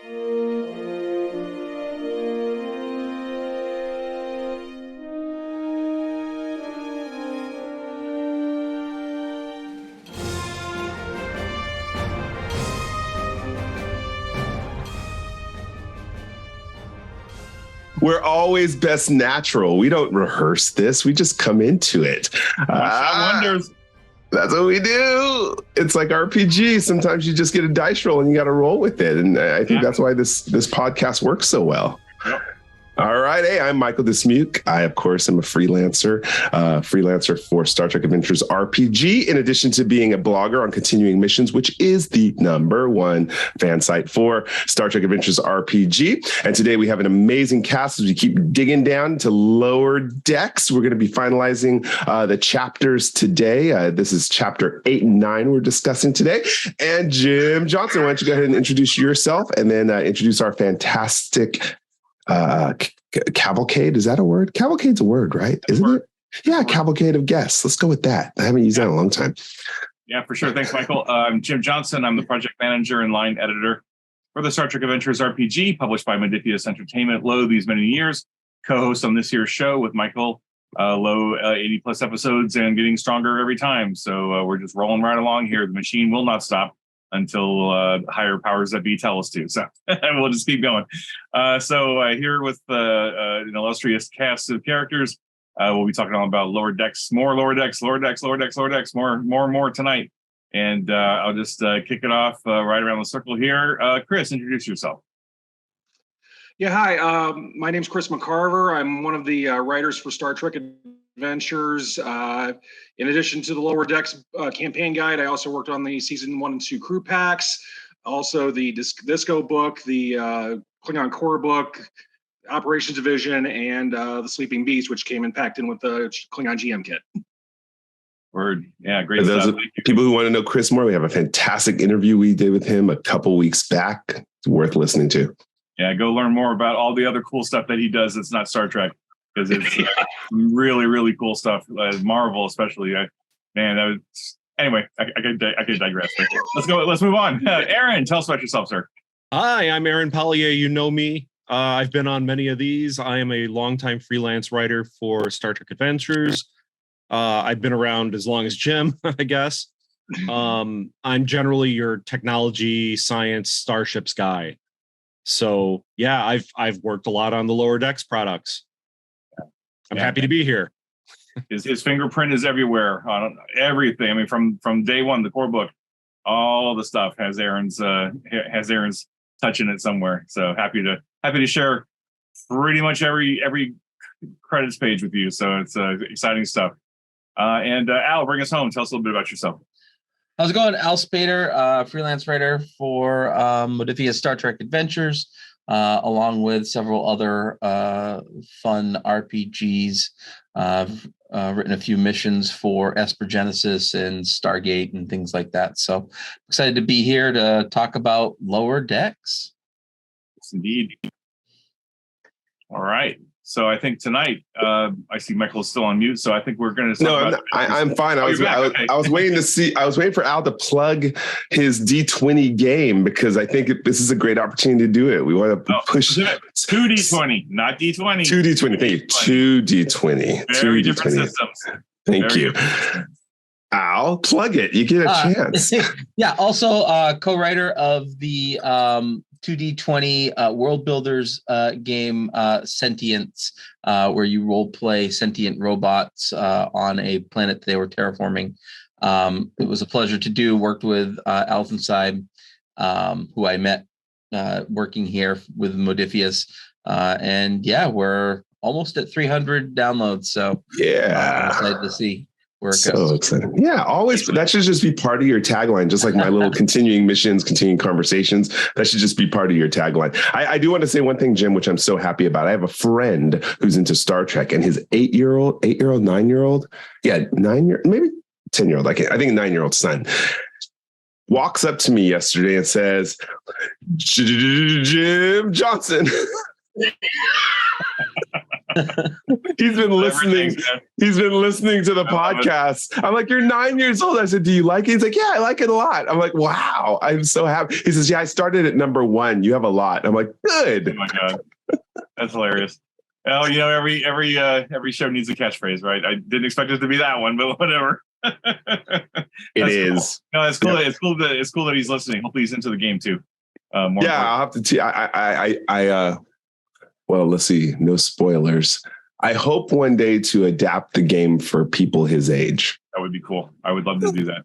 We're always best natural. We don't rehearse this. We just come into it. Wonders. That's what we do. It's like RPG. Sometimes you just get a dice roll and you got to roll with it. And I think that's why this podcast works so well. Yep. All right. Hey, I'm Michael Dismuke. I, of course, am a freelancer for Star Trek Adventures RPG, in addition to being a blogger on Continuing Missions, which is the #1 fan site for Star Trek Adventures RPG. And today we have an amazing cast as we keep digging down to Lower Decks. We're going to be finalizing the chapters today. This is chapter 8 and 9 we're discussing today. And Jim Johnson, why don't you go ahead and introduce yourself and then introduce our fantastic cavalcade. Is that a word? Cavalcade's a word, right? Isn't it? Yeah, cavalcade of guests. Let's go with that. I haven't used that in a long time. Yeah, for sure. Thanks, Michael. I'm Jim Johnson. I'm the project manager and line editor for the Star Trek Adventures RPG, published by Modiphius Entertainment. Low these many years. Co-host on this year's show with Michael. Low 80 plus episodes and getting stronger every time. So we're just rolling right along here. The machine will not stop until higher powers that be tell us to. So we'll just keep going. So here with an illustrious cast of characters, we'll be talking all about Lower Decks, more Lower Decks, more tonight. And I'll just kick it off right around the circle here. Chris, introduce yourself. Yeah, hi. My name's Chris McCarver. I'm one of the writers for Star Trek Adventures. In addition to the Lower Decks campaign guide, I also worked on the season 1 and 2 crew packs, also the Disco book, the Klingon core book, Operations Division, and the Sleeping Beast, which came and packed in with the Klingon GM kit. Word. Yeah, great For those stuff. people who want to know Chris more, we have a fantastic interview we did with him a couple weeks back. It's worth listening to. Yeah, go learn more about all the other cool stuff that he does that's not Star Trek, because it's really, really cool stuff. Marvel, especially. Anyway, I could digress. Let's go. Let's move on. Aaron, tell us about yourself, sir. Hi, I'm Aaron Pallier. You know me. I've been on many of these. I am a longtime freelance writer for Star Trek Adventures. I've been around as long as Jim, I guess. I'm generally your technology, science, starships guy. So yeah, I've worked a lot on the Lower Decks products. I'm happy to be here. His fingerprint is everywhere on everything. I mean, from day one, the core book, all the stuff has Aaron's touch in it somewhere. So happy to share pretty much every credits page with you. So it's exciting stuff. And Al, bring us home. Tell us a little bit about yourself. How's it going? Al Spader, freelance writer for Modiphius Star Trek Adventures, along with several other fun RPGs. I've written a few missions for Esper Genesis and Stargate and things like that. So excited to be here to talk about Lower Decks. Yes, indeed. All right. So I think tonight, I see Michael is still on mute. So I think we're going to. No, I'm fine. I was waiting to see. I was waiting for Al to plug his D20 game because I think this is a great opportunity to do it. We want to push 2D20, not D20. 2D20. Thank you. 2D20. Very different systems. Thank you. Al, plug it. You get a chance. Yeah. Also, co-writer of the 2D20 World Builders game Sentience, where you role play sentient robots on a planet they were terraforming. It was a pleasure to do. Worked with Alphonside, who I met working here with Modiphius. And yeah, we're almost at 300 downloads. So I'm excited to see. So excited. Yeah, always. That should just be part of your tagline, just like my little continuing missions, continuing conversations. That should just be part of your tagline. I do want to say one thing, Jim, which I'm so happy about. I have a friend who's into Star Trek, and his 9-year-old, maybe 10-year-old, I think 9-year-old son walks up to me yesterday and says, "Jim Johnson." He's been listening. He's been listening to the podcast. I'm like, you're 9 years old. I said, do you like it? He's like, yeah, I like it a lot. I'm like, wow, I'm so happy. He says, yeah, I started at number 1. You have a lot. I'm like, good. Oh my God. That's hilarious. Well, you know, every show needs a catchphrase, right? I didn't expect it to be that one, but whatever. It is. Cool. No, it's cool. Yep. It's cool that he's listening. Hopefully he's into the game too. I'll have to well, let's see. No spoilers. I hope one day to adapt the game for people his age. That would be cool. I would love to do that.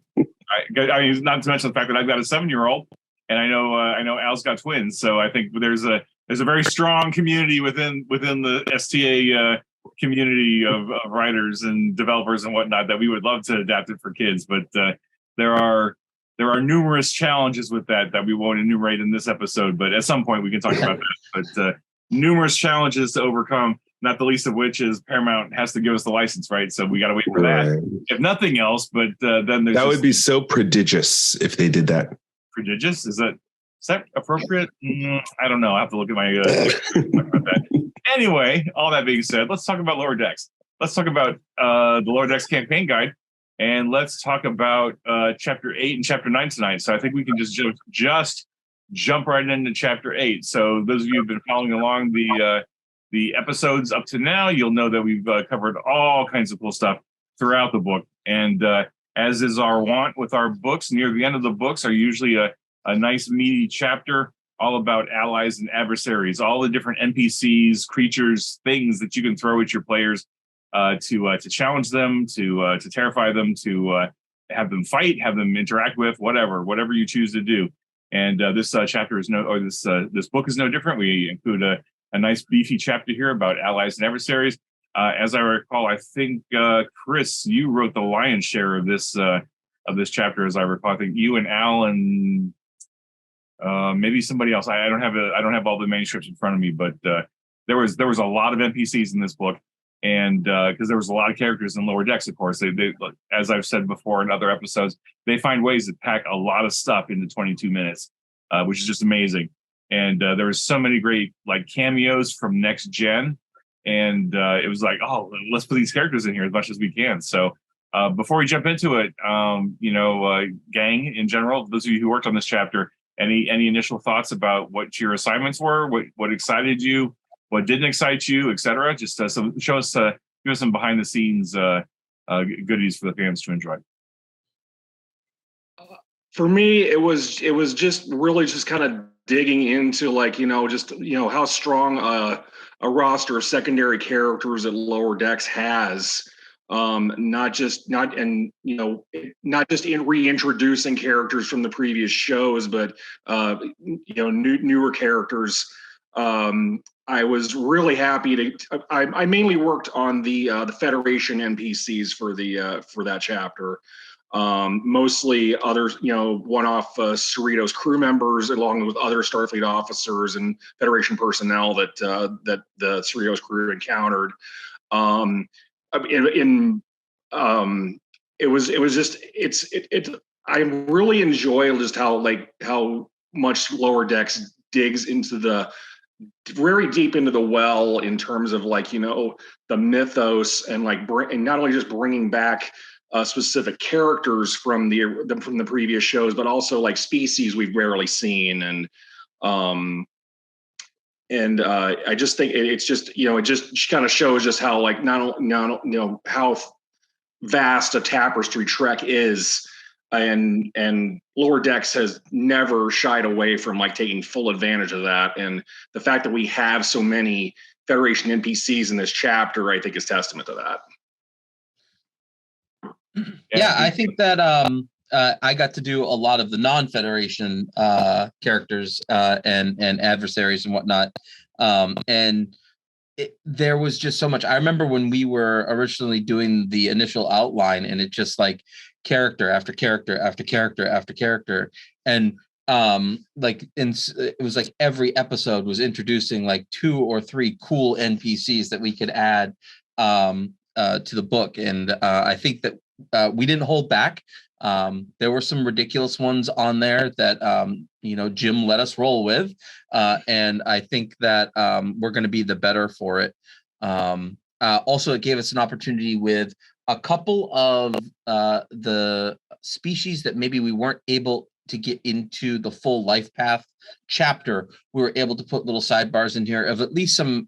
I mean, not to mention the fact that I've got a 7-year-old, and I know Al's got twins. So I think there's a very strong community within the STA community of writers and developers and whatnot that we would love to adapt it for kids. But there are numerous challenges with that we won't enumerate in this episode. But at some point we can talk about that. But numerous challenges to overcome, not the least of which is Paramount has to give us the license, right? So we got to wait for that, if nothing else. But then there's would be so prodigious if they did that. Prodigious? Is that appropriate? I don't know. I have to look at my. About that. Anyway, all that being said, let's talk about Lower Decks. Let's talk about the Lower Decks campaign guide, and let's talk about Chapter 8 and Chapter 9 tonight. So I think we can just jump right into Chapter 8. So those of you who've been following along the episodes up to now, you'll know that we've covered all kinds of cool stuff throughout the book. And as is our wont with our books, near the end of the books are usually a nice meaty chapter all about allies and adversaries, all the different NPCs, creatures, things that you can throw at your players to challenge them, to terrify them, to have them fight, have them interact with, whatever you choose to do. And this chapter is this book is no different. We include a nice beefy chapter here about allies and adversaries. As I recall, I think Chris, you wrote the lion's share of this chapter. As I recall, I think you and Al and maybe somebody else. I don't have all the manuscripts in front of me, but there was a lot of NPCs in this book, and because there was a lot of characters in Lower Decks, of course. They as I've said before in other episodes, they find ways to pack a lot of stuff into 22 minutes, which is just amazing. And there was so many great cameos from Next Gen, and it was like, oh, let's put these characters in here as much as we can. So before we jump into it, gang in general, those of you who worked on this chapter, any initial thoughts about what your assignments were, what excited you, what didn't excite you, etc. Just give us some behind the scenes goodies for the fans to enjoy. For me, it was just really just kind of digging into how strong a roster of secondary characters that Lower Decks has. Not just in reintroducing characters from the previous shows, but newer characters. I was really happy I mainly worked on the Federation NPCs for that chapter. Mostly others, one-off Cerritos crew members, along with other Starfleet officers and Federation personnel that the Cerritos crew encountered. I really enjoy just how much Lower Decks digs into very deep into the well in terms of the mythos and and not only just bringing back specific characters from the previous shows, but also species we've rarely seen. And I just think it's just it just kind of shows just how how vast a tapestry Trek is, and Lower Decks has never shied away from taking full advantage of that. And the fact that we have so many Federation NPCs in this chapter, I think, is testament to that. Yeah, I think that I got to do a lot of the non-Federation characters and adversaries and whatnot. And there was just so much. I remember when we were originally doing the initial outline, and it just character after character after character after character. And it was every episode was introducing 2 or 3 cool NPCs that we could add to the book. And I think that we didn't hold back. There were some ridiculous ones on there that Jim let us roll with, and I think that we're going to be the better for it. Also, it gave us an opportunity with a couple of the species that maybe we weren't able to get into the full life path chapter. We were able to put little sidebars in here of at least some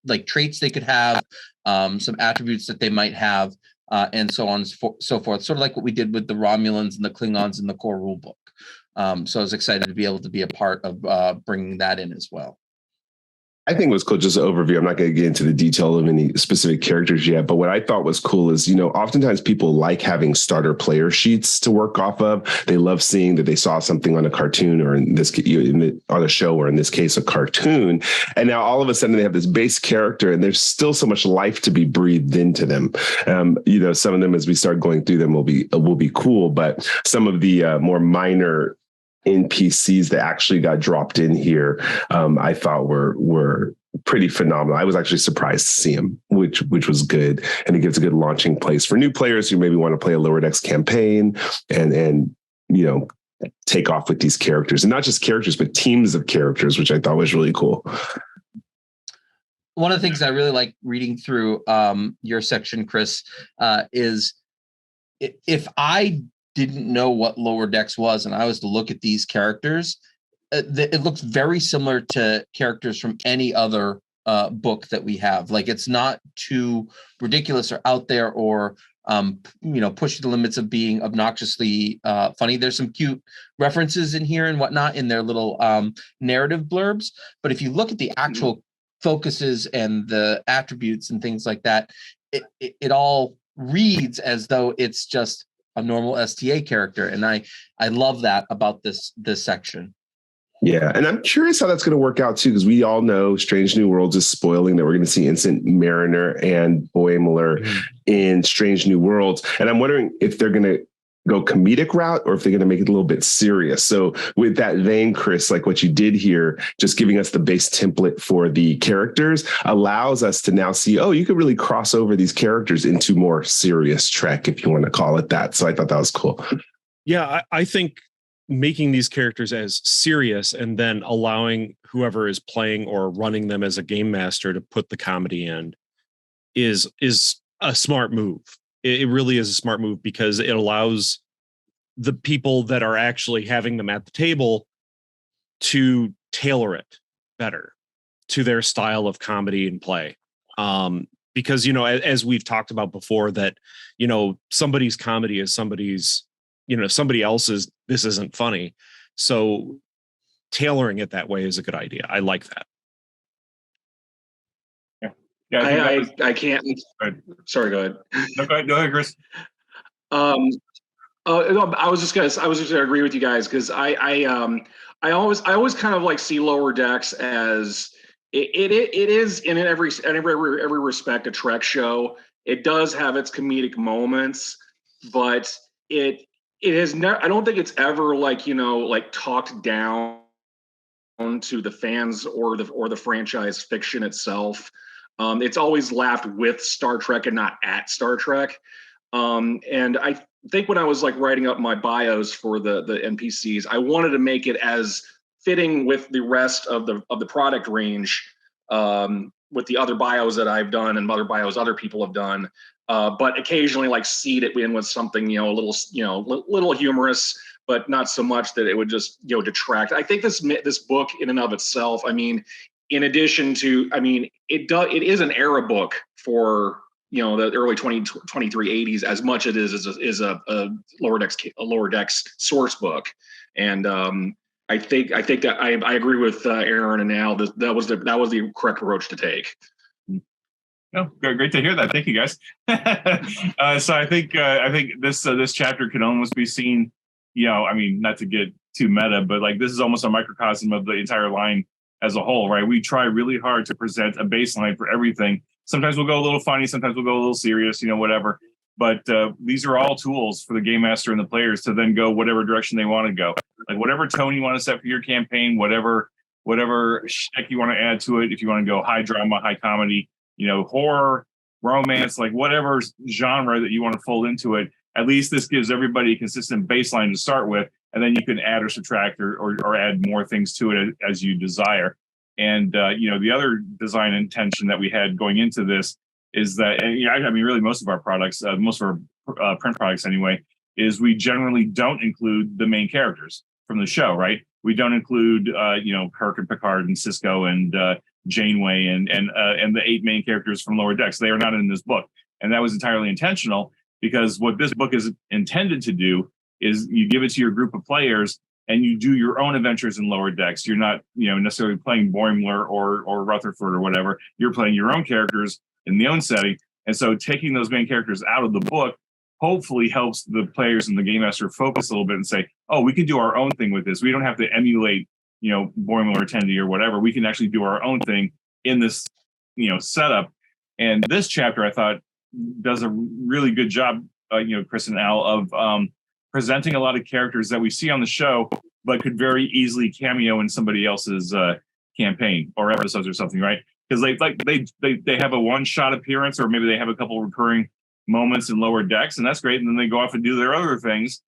like traits they could have, some attributes that they might have, and so on and so forth. Sort of like what we did with the Romulans and the Klingons in the core rulebook. So I was excited to be able to be a part of bringing that in as well. I think it was cool, just an overview. I'm not going to get into the detail of any specific characters yet, but what I thought was cool is, oftentimes people like having starter player sheets to work off of. They love seeing that they saw something on a cartoon or in this on a show, or in this case, a cartoon. And now all of a sudden they have this base character and there's still so much life to be breathed into them. Some of them, as we start going through them, will be cool, but some of the more minor NPCs that actually got dropped in here, I thought were pretty phenomenal. I was actually surprised to see them, which was good, and it gives a good launching place for new players who maybe want to play a Lower Decks campaign and take off with these characters, and not just characters, but teams of characters, which I thought was really cool. One of the things I really like reading through your section, Chris, is if I didn't know what Lower Decks was and I was to look at these characters, it looks very similar to characters from any other book that we have. Like, it's not too ridiculous or out there or push the limits of being obnoxiously funny. There's some cute references in here and whatnot in their little narrative blurbs, but if you look at the actual focuses and the attributes and things like that, it all reads as though it's just a normal STA character, and I love that about this section. Yeah, and I'm curious how that's going to work out too, because we all know Strange New Worlds is spoiling that we're going to see Instant Mariner and Boimler in Strange New Worlds, and I'm wondering if they're going to go comedic route or if they're going to make it a little bit serious. So with that vein, Chris, like what you did here, just giving us the base template for the characters allows us to now see, you could really cross over these characters into more serious Trek, if you want to call it that. So I thought that was cool. Yeah, I think making these characters as serious and then allowing whoever is playing or running them as a game master to put the comedy in is a smart move. It really is a smart move, because it allows the people that are actually having them at the table to tailor it better to their style of comedy and play. Because, as we've talked about before, that, somebody's comedy is somebody's, somebody else's, this isn't funny. So tailoring it that way is a good idea. I like that. Yeah, I can't. Sorry, go ahead. No, go ahead, Chris. I was just gonna agree with you guys, because I always kind of like see Lower Decks as it is in every respect a Trek show. It does have its comedic moments, but it has never. I don't think it's ever like talked down to the fans or the franchise fiction itself. It's always laughed with Star Trek and not at Star Trek. And I think when I was writing up my bios for the NPCs, I wanted to make it as fitting with the rest of the product range, with the other bios that I've done and other bios other people have done. But occasionally seed it in with something, a little humorous, but not so much that it would just, detract. I think this book in and of itself, in addition to, it is an era book for, the early 23 80s, as much as it is a Lower Decks source book. And I think that I agree with Aaron and Al. That was the correct approach to take. No, great to hear that. Thank you, guys. So I think this chapter can almost be seen, not to get too meta, but this is almost a microcosm of the entire line as a whole, right? We try really hard to present a baseline for everything. Sometimes we'll go a little funny, sometimes we'll go a little serious, whatever. But these are all tools for the game master and the players to then go whatever direction they want to go. Whatever tone you want to set for your campaign, whatever shtick you want to add to it. If you want to go high drama, high comedy, horror, romance, whatever genre that you want to fold into it, at least this gives everybody a consistent baseline to start with. And then you can add or subtract or add more things to it as you desire. And the other design intention that we had going into this is that, I mean, really most of our products, most of our print products anyway, is we generally don't include the main characters from the show, right? We don't include, Kirk and Picard and Cisco and Janeway and the 8 main characters from Lower Decks. They are not in this book, and that was entirely intentional because what this book is intended to do is you give it to your group of players and you do your own adventures in Lower Decks. You're not, necessarily playing Boimler or Rutherford or whatever. You're playing your own characters in the own setting, and so taking those main characters out of the book hopefully helps the players and the game master focus a little bit and say, oh, we can do our own thing with this. We don't have to emulate, Boimler or Tendi or whatever. We can actually do our own thing in this, setup. And this chapter, I thought, does a really good job, Chris and Al, of presenting a lot of characters that we see on the show, but could very easily cameo in somebody else's campaign or episodes or something, right? Because they have a one-shot appearance, or maybe they have a couple recurring moments in Lower Decks, and that's great. And then they go off and do their other things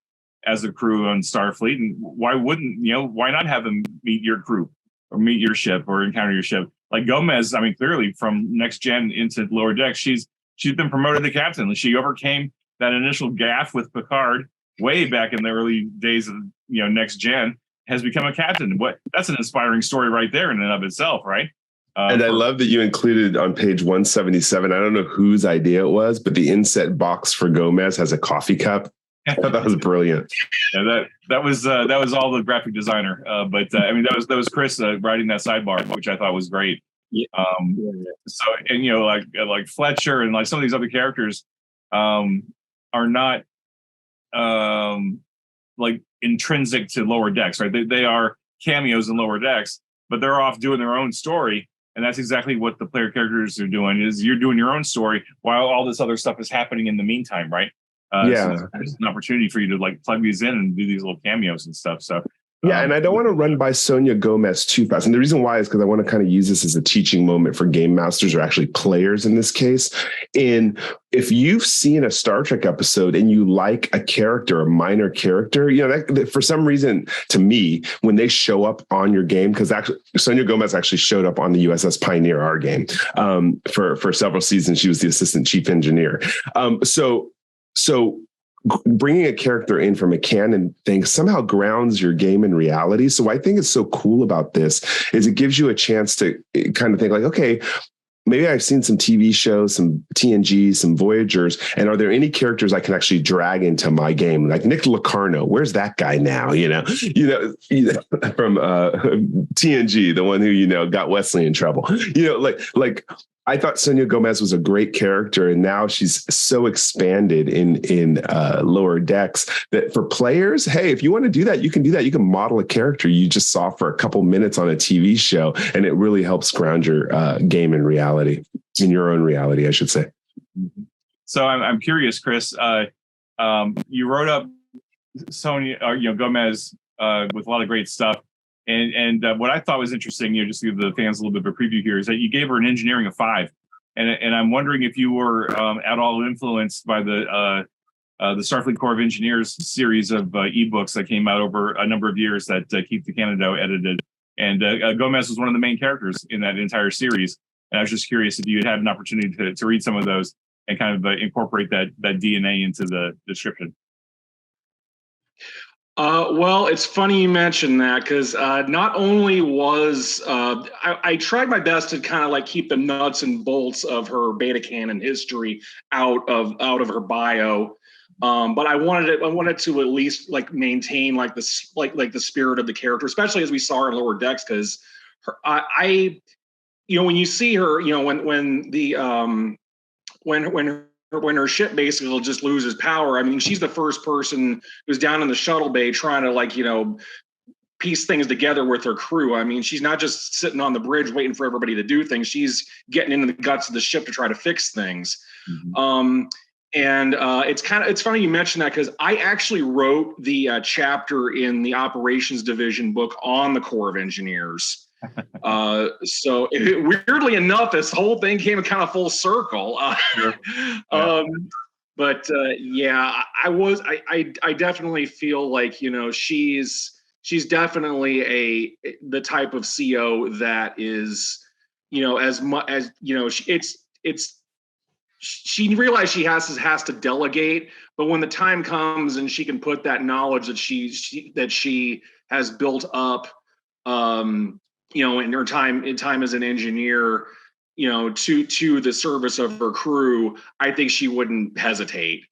as a crew on Starfleet. And why wouldn't, why not have them meet your crew or meet your ship or encounter your ship? Like Gomez, I mean, clearly from Next Gen into Lower Decks, she's been promoted to captain. She overcame that initial gaffe with Picard way back in the early days of, Next Gen, has become a captain. That's an inspiring story right there in and of itself, right? And I love that you included on page 177, I don't know whose idea it was, but the inset box for Gomez has a coffee cup. I thought that was brilliant. Yeah, that was all the graphic designer. But I mean, that was Chris writing that sidebar, which I thought was great. Yeah. So, and like Fletcher and like some of these other characters are not like intrinsic to Lower Decks, right? They are cameos in Lower Decks, but they're off doing their own story. And that's exactly what the player characters are doing, is you're doing your own story while all this other stuff is happening in the meantime, right? So there's an opportunity for you to like plug these in and do these little cameos and stuff. So and I don't want to run by Sonia Gomez too fast. And the reason why is because I want to kind of use this as a teaching moment for game masters, or actually players in this case. And if you've seen a Star Trek episode and you like a character, a minor character, that for some reason, to me, when they show up on your game, because actually Sonia Gomez actually showed up on the USS Pioneer, our game, for several seasons. She was the assistant chief engineer. So bringing a character in from a canon thing somehow grounds your game in reality. So I think it's so cool about this is it gives you a chance to kind of think like, okay, maybe I've seen some TV shows, some TNG, some Voyagers, and are there any characters I can actually drag into my game? Like Nick Locarno, where's that guy now? From TNG, the one who, got Wesley in trouble, like I thought Sonia Gomez was a great character, and now she's so expanded in Lower Decks that for players, hey, if you want to do that, you can do that. You can model a character you just saw for a couple minutes on a TV show, and it really helps ground your game in reality, in your own reality, I should say. So I'm curious, Chris. You wrote up Sonia, Gomez with a lot of great stuff. And what I thought was interesting, just to give the fans a little bit of a preview here, is that you gave her an engineering of 5, and I'm wondering if you were at all influenced by the Starfleet Corps of Engineers series of ebooks that came out over a number of years that Keith DeCanado edited, and Gomez was one of the main characters in that entire series. And I was just curious if you had an opportunity to read some of those and kind of incorporate that DNA into the description. Well, it's funny you mentioned that, because not only was I tried my best to kind of like keep the nuts and bolts of her beta canon history out of her bio, but I wanted to at least like maintain like the spirit of the character, especially as we saw her in Lower Decks, because when you see her, when her ship basically will just loses power. I mean, she's the first person who's down in the shuttle bay trying to piece things together with her crew. I mean, she's not just sitting on the bridge waiting for everybody to do things. She's getting into the guts of the ship to try to fix things. Mm-hmm. It's funny you mentioned that, because I actually wrote the chapter in the operations division book on the Corps of Engineers. So weirdly enough, this whole thing came kind of full circle. Sure. I definitely feel like, she's she's definitely the type of CO that is, as much as she realized she has to delegate, but when the time comes and she can put that knowledge that she has built up, in her time as an engineer, to the service of her crew, I think she wouldn't hesitate.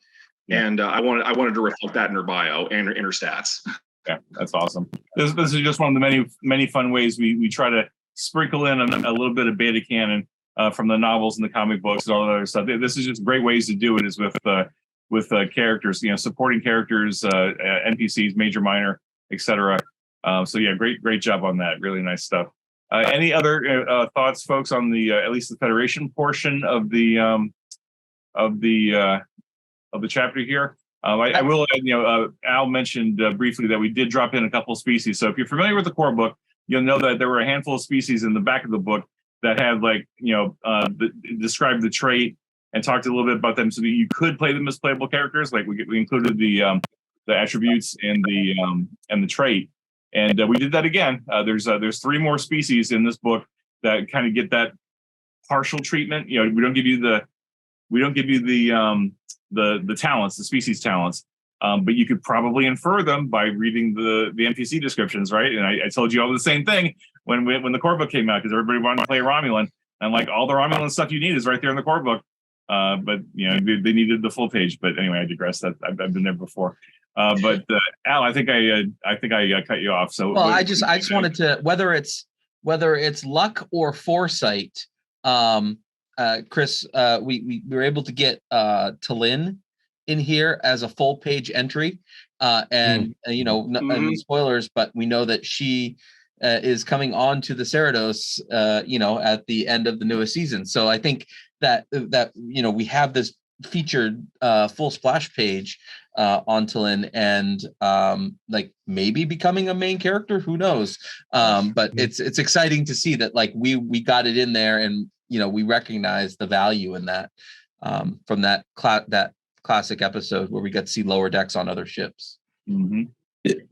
Yeah. And I wanted to reflect that in her bio and in her stats. Yeah, that's awesome. This is just one of the many fun ways we try to sprinkle in a little bit of beta canon from the novels and the comic books and all that other stuff. This is just great ways to do it, is with characters, supporting characters, NPCs, major, minor, etc. So yeah, great job on that. Really nice stuff. Any other thoughts, folks, on the at least the Federation portion of the chapter here? I will add, Al mentioned briefly that we did drop in a couple of species. So if you're familiar with the core book, you'll know that there were a handful of species in the back of the book that had described the trait and talked a little bit about them, so that you could play them as playable characters. Like we included the attributes and the trait, and we did that again. There's 3 more species in this book that kind of get that partial treatment. We don't give you the talents, the species talents, but you could probably infer them by reading the NPC descriptions, right? And I told you all the same thing when the core book came out, because everybody wanted to play Romulan, and like, all the Romulan stuff you need is right there in the core book. But they needed the full page. But anyway, I digress. That I've been there before. But Al, I think I cut you off. So I just wanted to, whether it's luck or foresight, Chris, we were able to get T'Lyn in here as a full page entry, and I mean, spoilers, but we know that she is coming on to the Cerritos, at the end of the newest season. So I think that we have this featured full splash page on T'Lyn, and maybe becoming a main character, who knows? But it's exciting to see that we got it in there, and we recognize the value in that from that classic episode where we got to see lower decks on other ships. Mm-hmm.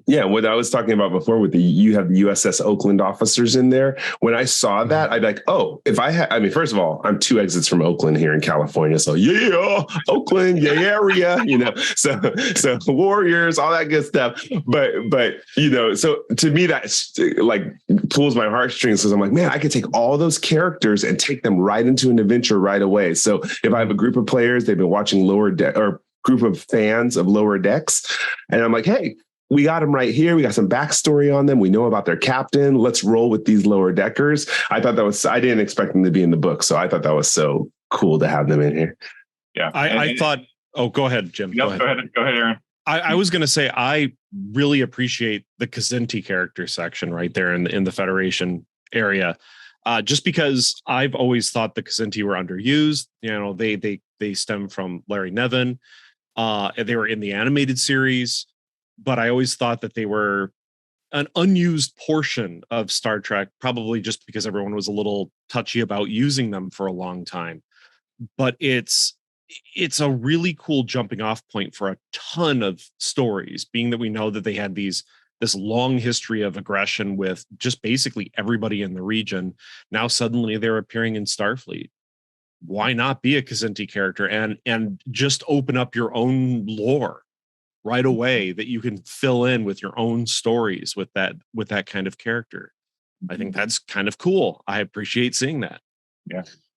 Yeah, what I was talking about before with you have the USS Oakland officers in there. When I saw that, I'd be like, oh, first of all, I'm 2 exits from Oakland here in California. So yeah, Oakland, yeah, area, so Warriors, all that good stuff. But so to me, that's pulls my heartstrings, because I'm like, man, I could take all those characters and take them right into an adventure right away. So if I have a group of players, they've been watching Lower Deck, or group of fans of Lower Decks, and I'm like, hey, we got them right here. We got some backstory on them. We know about their captain. Let's roll with these lower deckers. I didn't expect them to be in the book, so I thought that was so cool to have them in here. Yeah. I thought, go ahead, Jim. Yep, go ahead, Aaron. I was going to say, I really appreciate the Kzinti character section right there in the Federation area, just because I've always thought the Kzinti were underused. They stem from Larry Nevin. They were in the animated series, but I always thought that they were an unused portion of Star Trek, probably just because everyone was a little touchy about using them for a long time. But it's a really cool jumping off point for a ton of stories, being that we know that they had this long history of aggression with just basically everybody in the region. Now suddenly they're appearing in Starfleet. Why not be a Kzinti character and just open up your own lore right away that you can fill in with your own stories with that kind of character? I think that's kind of cool. I appreciate seeing that.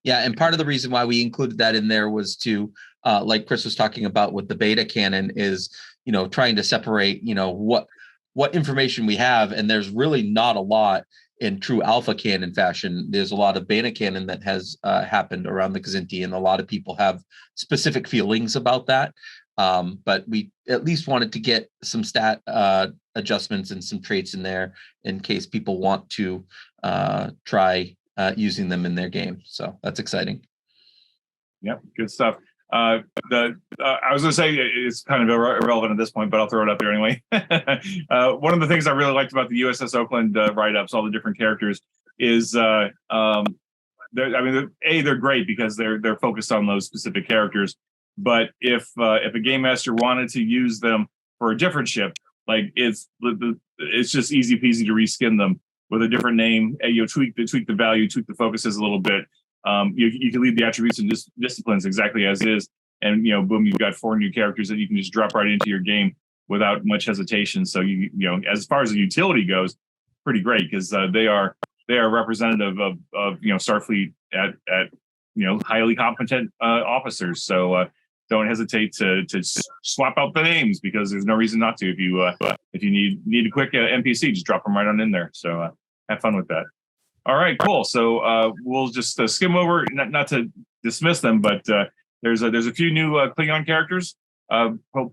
Yeah. And part of the reason why we included that in there was to, like Chris was talking about with the beta canon, is, trying to separate, what information we have. And there's really not a lot in true alpha canon fashion. There's a lot of beta canon that has happened around the Kzinti, and a lot of people have specific feelings about that. But we at least wanted to get some stat adjustments and some traits in there in case people want to try using them in their game. So that's exciting. Yep, good stuff. I was going to say it's kind of irrelevant at this point, but I'll throw it up there anyway. One of the things I really liked about the USS Oakland write-ups, all the different characters, is they're great because they're focused on those specific characters. But if a game master wanted to use them for a different ship, Like it's just easy peasy to reskin them with a different name. Tweak the value, tweak the focuses a little bit. You can leave the attributes and disciplines exactly as is, and boom, you've got 4 new characters that you can just drop right into your game without much hesitation. So as far as the utility goes, pretty great, because they are representative of Starfleet at highly competent officers. So don't hesitate to swap out the names, because there's no reason not to. If you need a quick NPC, just drop them right on in there. So have fun with that. All right, cool. So we'll just skim over, not to dismiss them, but there's a few new Klingon characters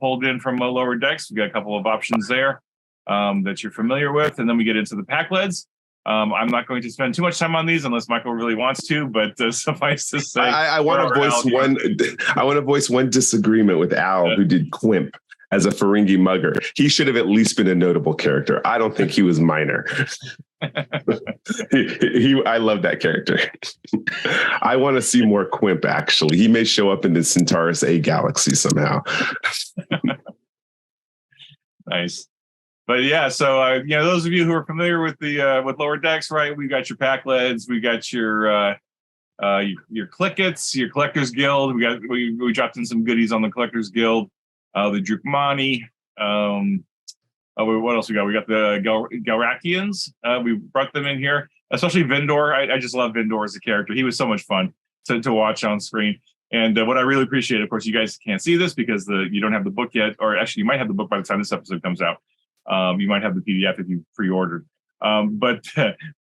pulled in from Lower Decks. We got a couple of options there that you're familiar with, and then we get into the Pakleds. I'm not going to spend too much time on these unless Michael really wants to, but suffice to say, I want to voice one. I want to voice one disagreement with Al, who did Quimp as a Ferengi mugger. He should have at least been a notable character. I don't think he was minor. I love that character. I want to see more Quimp, actually. He may show up in the Centaurus A galaxy somehow. Nice. But yeah, so those of you who are familiar with the with Lower Decks, right? We got your Pakleds, we got your Clickets, your Collectors Guild. We dropped in some goodies on the Collectors Guild. The Drukmani. What else we got? We got the Galrakians. We brought them in here, especially Vindor. I just love Vindor as a character. He was so much fun to watch on screen. And what I really appreciate, of course, you guys can't see this because you don't have the book yet, or actually you might have the book by the time this episode comes out. You might have the PDF if you pre-ordered. But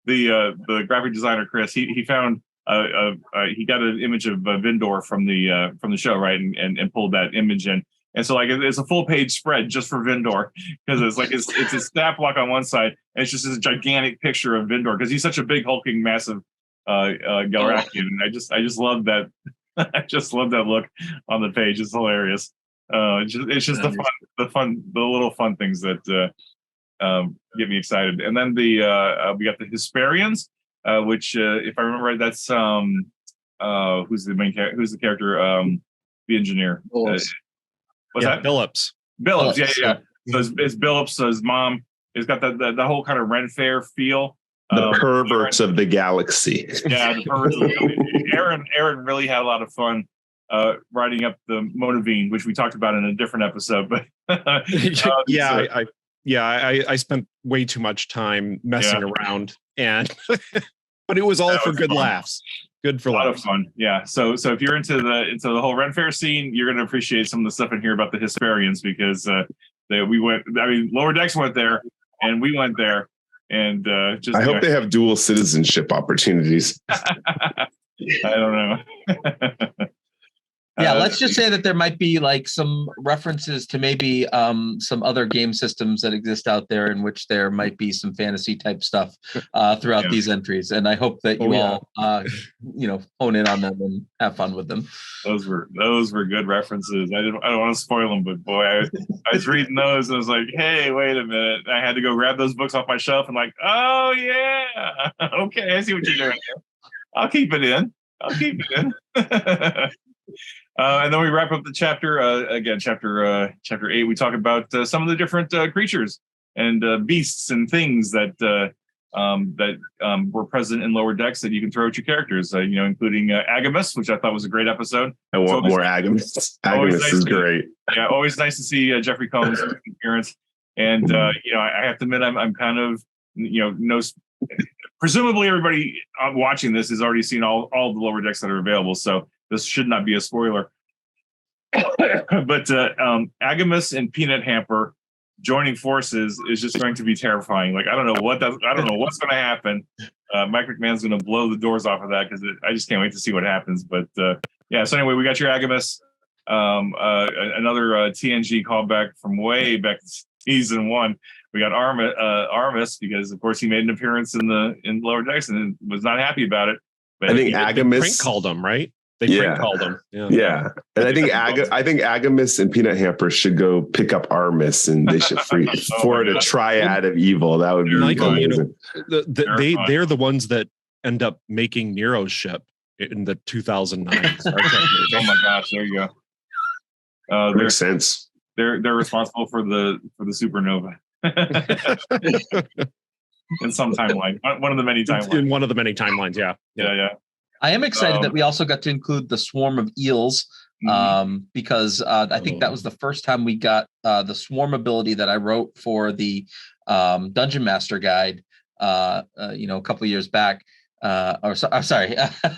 the graphic designer Chris, he found he got an image of Vindor from the show, right, and pulled that image in. And so it's a full page spread just for Vindor, because it's a stat block on one side, and it's just this gigantic picture of Vindor because he's such a big hulking massive Galrakian. And I just love that. I just love that look on the page. It's hilarious. It's just the little fun things that get me excited. And then we got the Hesperians, which if I remember right, that's who's the character, the engineer. What's that? Billups. Yeah. So it's Billups. So his mom. It's got the whole kind of Ren Fair feel. The perverts of the galaxy. Yeah, the perverts. Aaron really had a lot of fun writing up the Monavine, which we talked about in a different episode. But I spent way too much time messing around, and but it was all for good laughs. Good for a lot of fun. Yeah. So if you're into the whole Ren Fair scene, you're going to appreciate some of the stuff in here about the Hesperians, because Lower Decks went there and we went there, and I hope they have dual citizenship opportunities. I don't know. Yeah, let's just say that there might be some references to maybe some other game systems that exist out there in which there might be some fantasy type stuff throughout these entries, and I hope that you all hone in on them and have fun with them. Those were good references. I don't want to spoil them, but boy, I was reading those and I was like, hey, wait a minute! I had to go grab those books off my shelf and oh yeah, okay, I see what you're doing. I'll keep it in. And then we wrap up the chapter again, chapter 8. We talk about some of the different creatures and beasts and things that were present in Lower Decks that you can throw at your characters. Including Agamus, which I thought was a great episode. I want more Agamus. Agamus is great. Yeah, always nice to see Jeffrey Combs' appearance. And I have to admit, I'm kind of presumably everybody watching this has already seen all the Lower Decks that are available, so this should not be a spoiler. But Agamus and Peanut Hamper joining forces is just going to be terrifying. I don't know what's going to happen. Mike McMahon's going to blow the doors off of that, because I just can't wait to see what happens. But so anyway, we got your Agamus, another TNG callback from way back to season 1. We got Armus, because of course he made an appearance in Lower Decks and was not happy about it. But I think Agamus prank called him, right? They prank called him. Yeah. And I think Agamus and Peanut Hamper should go pick up Armus, and they should forward a triad of evil. That would be amazing. They're the ones that end up making Nero's ship in the 2009 Star Trek movie. Oh my gosh, there you go. Makes sense. they're responsible for the supernova in some timeline, one of the many timelines. In one of the many timelines, yeah. Yeah. I am excited that we also got to include the swarm of eels, because I think that was the first time we got the swarm ability that I wrote for the Dungeon Master Guide, a couple of years back. I'm sorry,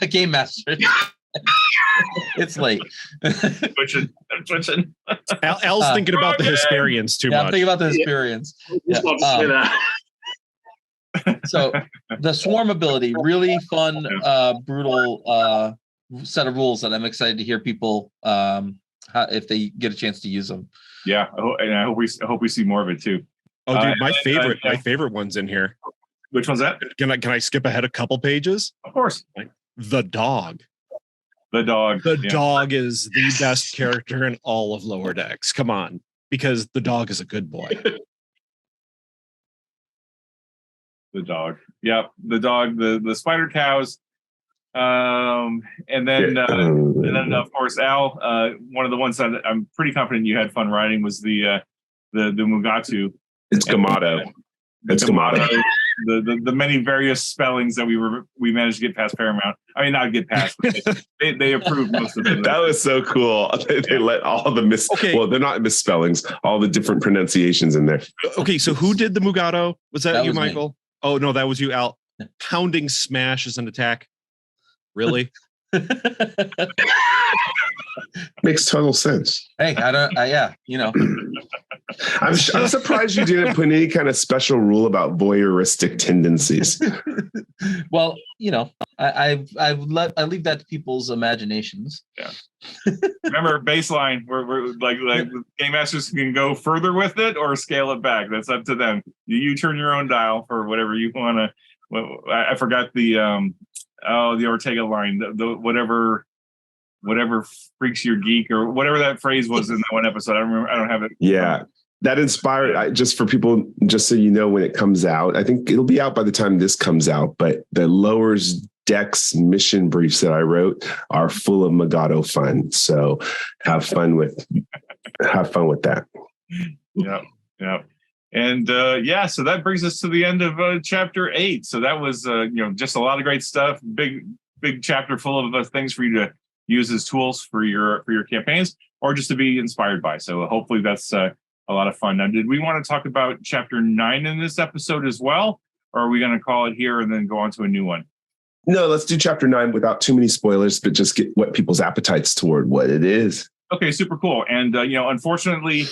Game Master. It's late. Twitching. Al's thinking about the Hesperians too much. I'm thinking about the Hesperians. So the swarm ability, really fun, brutal set of rules that I'm excited to hear people if they get a chance to use them. Yeah, and I hope we see more of it too. Oh, dude, my favorite one's in here. Which one's that? Can I skip ahead a couple pages? Of course. The dog. The dog. The dog is the best character in all of Lower Decks. Come on, because the dog is a good boy. The dog. Yep. The dog, the spider cows. And then of course, Al, one of the ones that I'm pretty confident you had fun writing was the Mugatu. It's Gamato. It's Gamato. The many various spellings that we managed to get past Paramount. I mean, not get past. They approved most of them. That was so cool. They let all the well, they're not misspellings, all the different pronunciations in there. Okay, so who did the Mugato? Was that you, was Michael? Me. Oh no, that was you, Al. Pounding smash as an attack. Really? Makes total sense. Hey, I'm surprised you didn't put any kind of special rule about voyeuristic tendencies. Well, I leave that to people's imaginations. Yeah. Remember, baseline. We're like game masters can go further with it or scale it back. That's up to them. You turn your own dial for whatever you want to. I forgot the Ortega line. The whatever freaks your geek or whatever that phrase was in that one episode. I remember. I don't have it. Yeah. That inspired, just for people, just so you know, when it comes out, I think it'll be out by the time this comes out, but the Lower Decks mission briefs that I wrote are full of Mugato fun. So have fun with that. Yeah. And so that brings us to the end of chapter 8. So that was just a lot of great stuff. Big chapter full of things for you to use as tools for your campaigns or just to be inspired by. So hopefully that's a lot of fun. Now, did we want to talk about chapter 9 in this episode as well? Or are we going to call it here and then go on to a new one? No, let's do chapter 9 without too many spoilers, but just get what people's appetites toward what it is. Okay, super cool. And, unfortunately,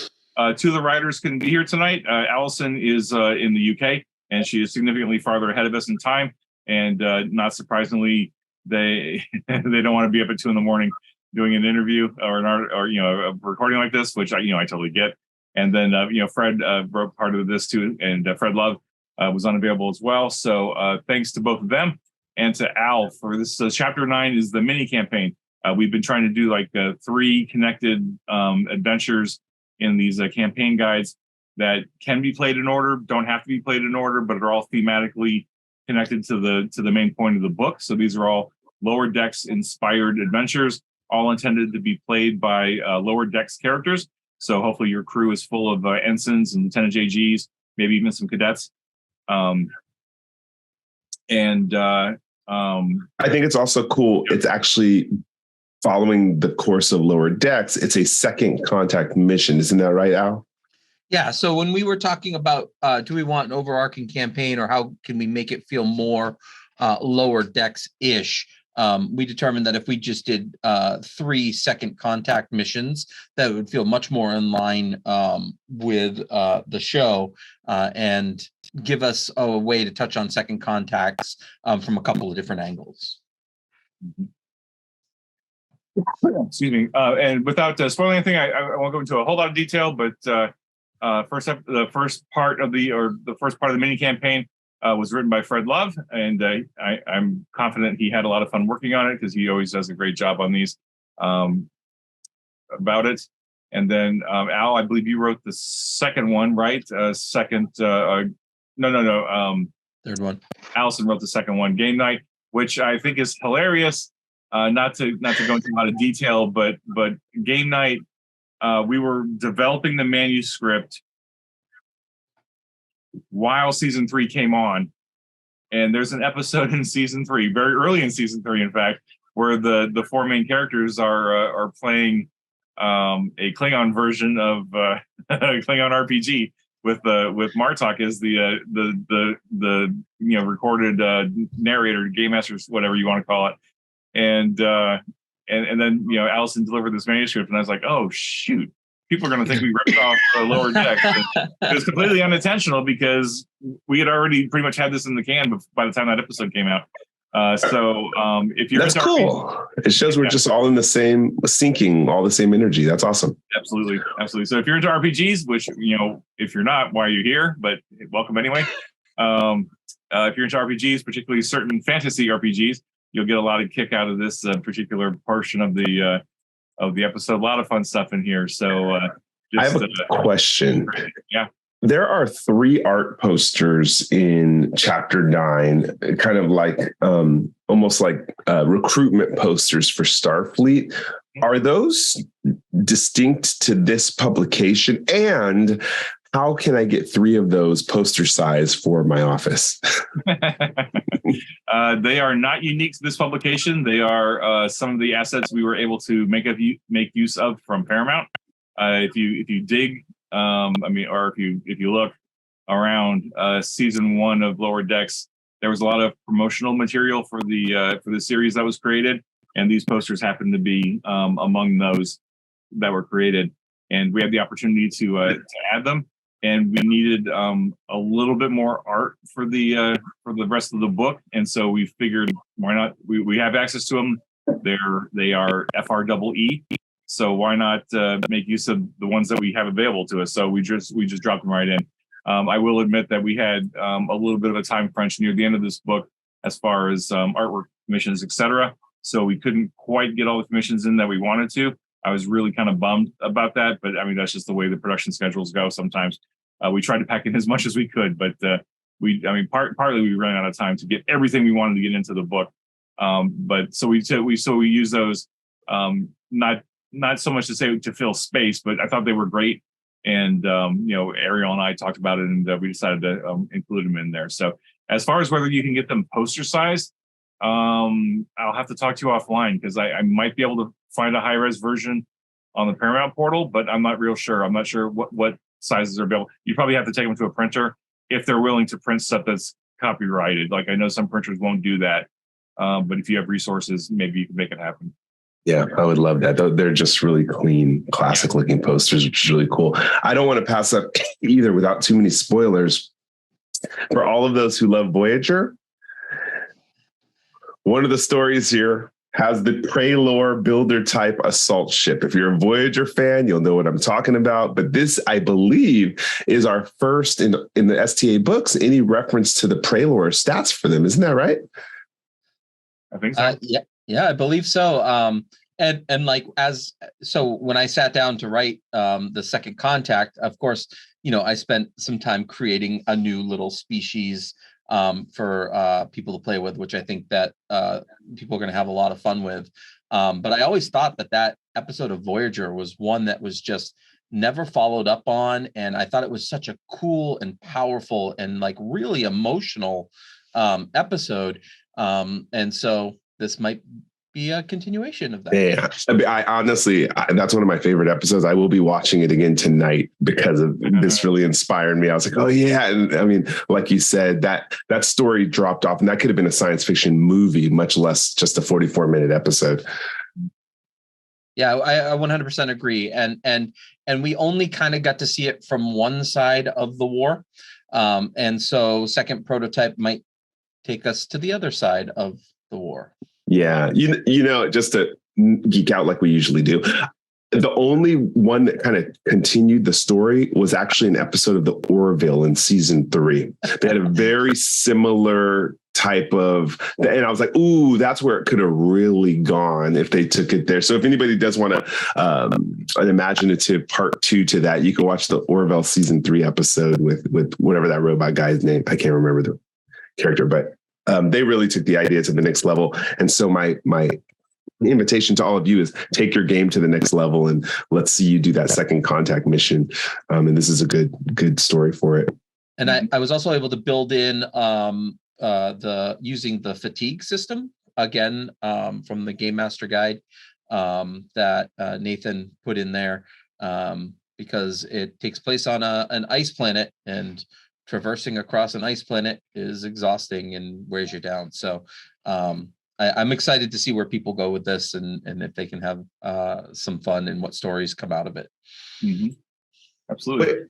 two of the writers couldn't be here tonight. Allison is in the UK, and she is significantly farther ahead of us in time. And not surprisingly, they don't want to be up at 2 a.m. doing an interview or a recording like this, which I totally get. And then Fred wrote part of this too, and Fred Love was unavailable as well. So thanks to both of them and to Al for this. So chapter 9 is the mini campaign. We've been trying to do 3 connected adventures in these campaign guides that can be played in order, don't have to be played in order, but are all thematically connected to the main point of the book. So these are all Lower Decks inspired adventures, all intended to be played by Lower Decks characters. So hopefully your crew is full of ensigns and lieutenant JGs, maybe even some cadets. I think it's also cool. It's actually following the course of Lower Decks. It's a second contact mission. Isn't that right, Al? Yeah. So when we were talking about do we want an overarching campaign or how can we make it feel more Lower Decks-ish, we determined that if we just did 3 second contact missions, that would feel much more in line with the show and give us a way to touch on second contacts from a couple of different angles. Excuse me. And without spoiling anything, I won't go into a whole lot of detail, but the first part of the mini campaign was written by Fred Love, and I'm confident he had a lot of fun working on it because he always does a great job on these about it. And then Al, I believe you wrote the second one, right? Third one. Allison wrote the second one, Game Night, which I think is hilarious. Not to go into a lot of detail, but Game Night we were developing the manuscript while season 3 came on. And there's an episode in season 3, very early in season 3, in fact, where the 4 main characters are playing a Klingon version of Klingon RPG with Martok as the recorded narrator, game master, whatever you want to call it, and then Allison delivered this manuscript, and I was like, oh shoot, people are going to think we ripped off Lower Decks. It was completely unintentional because we had already pretty much had this in the can by the time that episode came out. If you're that's cool. It shows we're just all in the same syncing, all the same energy. That's awesome. Absolutely. So if you're into RPGs, which if you're not, why are you here? But welcome anyway. If you're into RPGs, particularly certain fantasy RPGs, you'll get a lot of kick out of this particular portion of the episode. A lot of fun stuff in here. So I have a question. Yeah. There are 3 art posters in chapter 9, kind of like almost like recruitment posters for Starfleet. Are those distinct to this publication? And how can I get 3 of those poster size for my office? They are not unique to this publication. They are some of the assets we were able to make use of from Paramount. If you dig, or if you look around season 1 of Lower Decks, there was a lot of promotional material for the series that was created, and these posters happen to be among those that were created. And we had the opportunity to add them, and we needed a little bit more art for the rest of the book, and so we figured why not? We have access to them. They are FREE. So why not make use of the ones that we have available to us? So we just dropped them right in. I will admit that we had a little bit of a time crunch near the end of this book as far as artwork commissions, etc. So we couldn't quite get all the commissions in that we wanted to. I was really kind of bummed about that, but I mean that's just the way the production schedules go. Sometimes we tried to pack in as much as we could, but partly we ran out of time to get everything we wanted to get into the book. But so we use those not so much to say to fill space, but I thought they were great. And, Ariel and I talked about it, and we decided to include them in there. So as far as whether you can get them poster sized, I'll have to talk to you offline because I might be able to find a high-res version on the Paramount portal, but I'm not real sure. I'm not sure what sizes are available. You probably have to take them to a printer if they're willing to print stuff that's copyrighted. Like I know some printers won't do that. But if you have resources, maybe you can make it happen. Yeah, I would love that. They're just really clean, classic looking posters, which is really cool. I don't want to pass up either without too many spoilers. For all of those who love Voyager, one of the stories here has the Prelor builder type assault ship. If you're a Voyager fan, you'll know what I'm talking about. But this, I believe, is our first in the STA books, any reference to the Prelor stats for them. Isn't that right? I think so. Yeah, I believe so. And like when I sat down to write the Second Contact, of course, I spent some time creating a new little species for people to play with, which I think that people are going to have a lot of fun with. But I always thought that episode of Voyager was one that was just never followed up on, and I thought it was such a cool and powerful and like really emotional episode. And so this might be a continuation of that. Yeah, I honestly, that's one of my favorite episodes. I will be watching it again tonight because of this really inspired me. I was like, oh yeah. And I mean, like you said, that story dropped off, and that could have been a science fiction movie, much less just a 44-minute episode. Yeah, I 100% agree. And we only kind of got to see it from one side of the war. And so Second Prototype might take us to the other side of the war. Yeah. Just to geek out like we usually do, the only one that kind of continued the story was actually an episode of the Orville in season 3. They had a very similar type of, and I was like, ooh, that's where it could have really gone if they took it there. So if anybody does want an imaginative part 2 to that, you can watch the Orville season 3 episode with whatever that robot guy's name. I can't remember the character, but they really took the idea to the next level. And so my The invitation to all of you is take your game to the next level, and let's see you do that second contact mission. And this is a good story for it. And I was also able to build in using the fatigue system again from the Game Master Guide that Nathan put in there because it takes place on an ice planet, and traversing across an ice planet is exhausting and wears you down. So I'm excited to see where people go with this and if they can have some fun and what stories come out of it. Mm-hmm. Absolutely.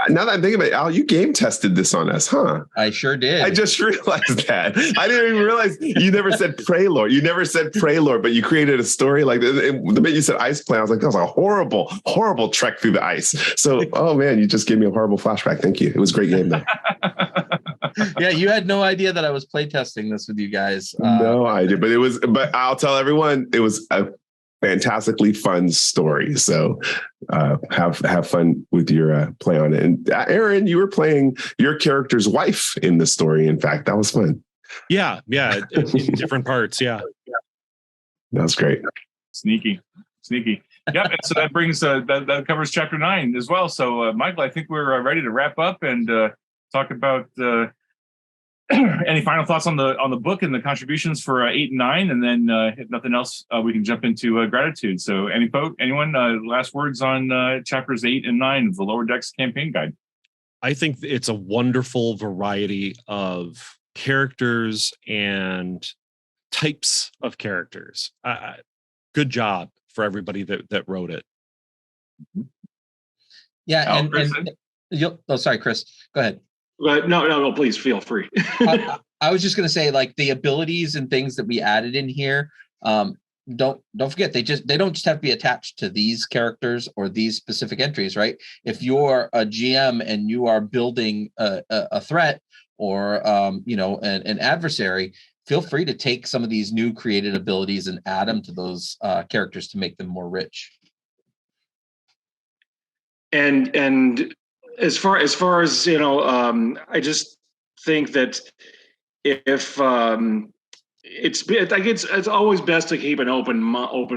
Now that I'm thinking about it, Al, you game tested this on us, huh? I sure did. I just realized that. I didn't even realize you never said Prelord. You never said Prelord, but you created a story like this. The minute you said Ice Planet, I was like, that was a horrible, horrible trek through the ice. So, oh man, you just gave me a horrible flashback. Thank you. It was a great game though. Yeah, you had no idea that I was playtesting this with you guys. No idea, but I'll tell everyone it was a fantastically fun story. So have fun with your play on it. And Aaron, you were playing your character's wife in the story. In fact, that was fun. Yeah, in different parts. Yeah, that was great. Sneaky. Yep. And so that brings that covers chapter 9 as well. So Michael, I think we're ready to wrap up and talk about any final thoughts on the book and the contributions for 8 and 9, and then if nothing else, we can jump into gratitude. So, anyone, last words on chapters 8 and 9 of the Lower Decks campaign guide? I think it's a wonderful variety of characters and types of characters. Good job for everybody that wrote it. Yeah, sorry, Chris. Go ahead. No, please feel free. I was just going to say, like, the abilities and things that we added in here, don't forget, they don't just have to be attached to these characters or these specific entries, right? If you're a GM and you are building a threat or an adversary, feel free to take some of these new created abilities and add them to those characters to make them more rich. And as far as I just think that if it's always best to keep an open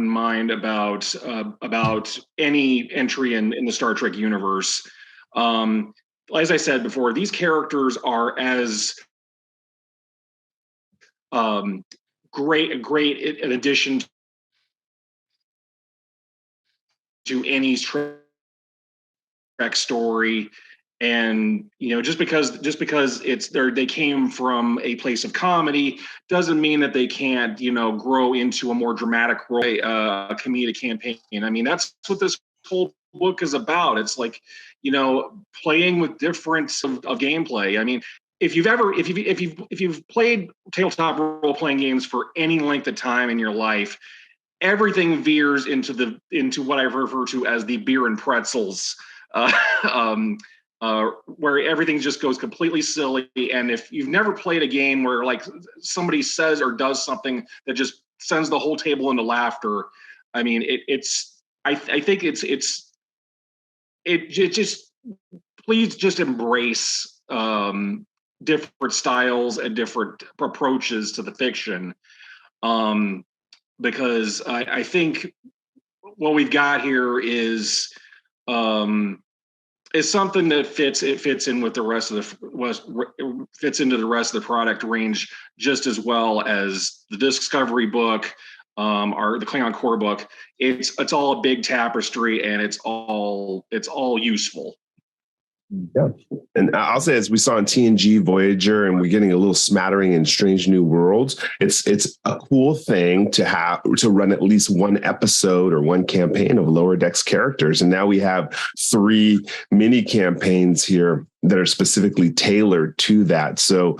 mind about any entry in the Star Trek universe. As I said before, these characters are as great in addition to any Trek story, and just because they came from a place of comedy doesn't mean that they can't grow into a more dramatic role, a comedic campaign. I mean, that's what this whole book is about. It's like playing with difference of gameplay. I mean, if you've played tabletop role playing games for any length of time in your life, everything veers into what I refer to as the beer and pretzels. Where everything just goes completely silly. And if you've never played a game where like somebody says or does something that just sends the whole table into laughter, I mean, I think please just embrace different styles and different approaches to the fiction, because I think what we've got here is something that fits in with the rest of fits into the rest of the product range just as well as the Discovery book, or the Klingon core book. It's all a big tapestry, and it's all useful. Yeah. And I'll say, as we saw in TNG Voyager, and we're getting a little smattering in Strange New Worlds, it's a cool thing to run at least one episode or one campaign of Lower Decks characters. And now we have 3 mini campaigns here that are specifically tailored to that. So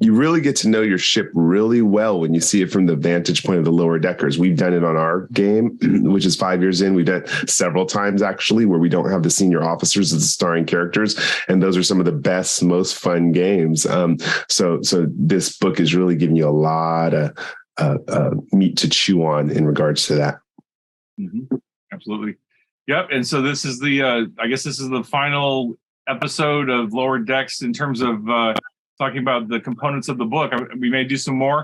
you really get to know your ship really well when you see it from the vantage point of the Lower Deckers. We've done it on our game, which is 5 years in. We've done it several times, actually, where we don't have the senior officers as the starring characters. And those are some of the best, most fun games. So this book is really giving you a lot of meat to chew on in regards to that. Mm-hmm. Absolutely. Yep. And so this is I guess this is the final episode of Lower Decks in terms of talking about the components of the book. We may do some more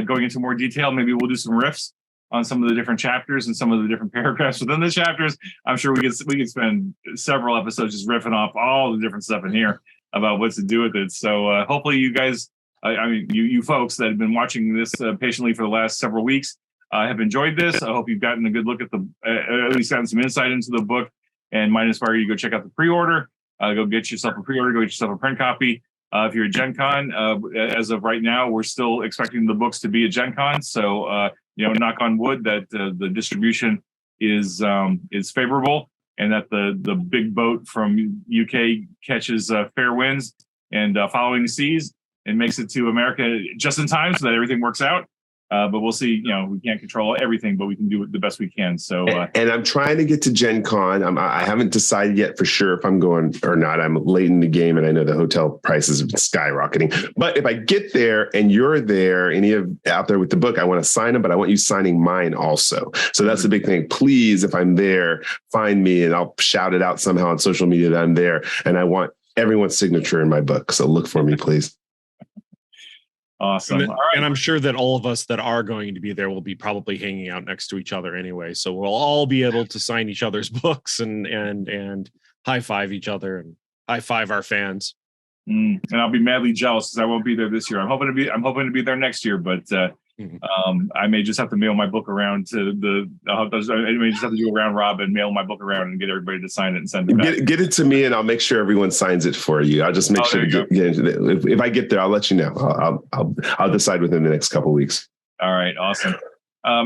going into more detail. Maybe we'll do some riffs on some of the different chapters and some of the different paragraphs within the chapters. I'm sure we could spend several episodes just riffing off all the different stuff in here about what to do with it. So hopefully you guys, you folks that have been watching this patiently for the last several weeks have enjoyed this. I hope you've gotten a good look at at least gotten some insight into the book, and might inspire you to go check out the pre-order. Go get yourself a pre-order, go get yourself a print copy. If you're at Gen Con, as of right now, we're still expecting the books to be at Gen Con. So, knock on wood that the distribution is favorable, and that the big boat from UK catches fair winds and following the seas and makes it to America just in time so that everything works out. But we'll see. We can't control everything, but we can do it the best we can. So, and I'm trying to get to Gen Con. I haven't decided yet for sure if I'm going or not. I'm late in the game, and I know the hotel prices have been skyrocketing. But if I get there and you're there, out there with the book, I want to sign them, but I want you signing mine also. So that's the big thing. Please, if I'm there, find me, and I'll shout it out somehow on social media that I'm there. And I want everyone's signature in my book. So look for me, please. Awesome. And I'm sure that all of us that are going to be there will be probably hanging out next to each other anyway. So we'll all be able to sign each other's books and high five each other and high five our fans. And I'll be madly jealous because I won't be there this year. I'm hoping to be there next year, but I may just have to mail my book around to I may just have to do a round robin, mail my book around, and get everybody to sign it and send it back. Get it to me, and I'll make sure everyone signs it for you. I'll just make sure to get into it. If I get there, I'll let you know. I'll decide within the next couple of weeks. All right, awesome.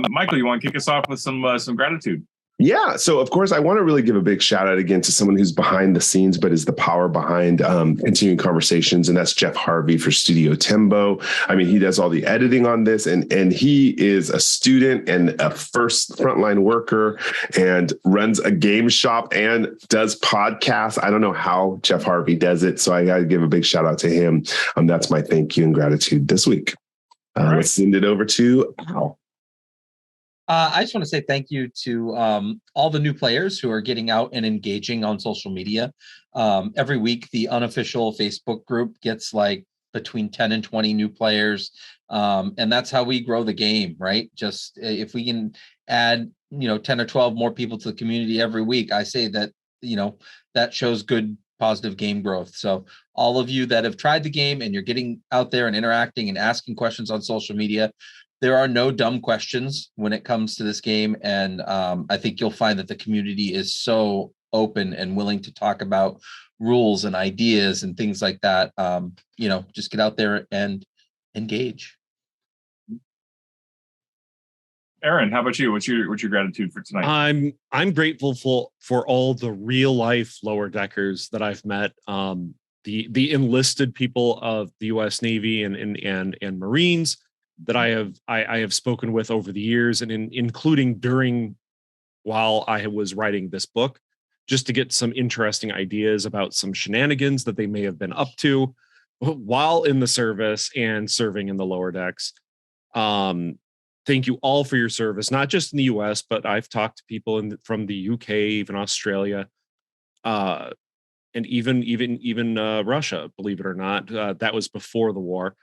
Michael, you want to kick us off with some gratitude? Yeah. So, of course, I want to really give a big shout out again to someone who's behind the scenes, but is the power behind continuing conversations. And that's Jeff Harvey for Studio Timbo. I mean, he does all the editing on this, and he is a student and a frontline worker and runs a game shop and does podcasts. I don't know how Jeff Harvey does it. So I got to give a big shout out to him. That's my thank you and gratitude this week. Right. Let's send it over to Al. I just want to say thank you to all the new players who are getting out and engaging on social media. Every week, the unofficial Facebook group gets like between 10 and 20 new players. And that's how we grow the game, right? Just if we can add, 10 or 12 more people to the community every week, I say that, that shows good, positive game growth. So all of you that have tried the game and you're getting out there and interacting and asking questions on social media, there are no dumb questions when it comes to this game. And I think you'll find that the community is so open and willing to talk about rules and ideas and things like that. Just get out there and engage. Aaron, how about you? What's your gratitude for tonight? I'm grateful for all the real life lower deckers that I've met. The enlisted people of the U.S. Navy and Marines that I have spoken with over the years, and including while I was writing this book, just to get some interesting ideas about some shenanigans that they may have been up to while in the service and serving in the lower decks. Thank you all for your service, not just in the US, but I've talked to people from the UK, even Australia, and even Russia, believe it or not. That was before the war.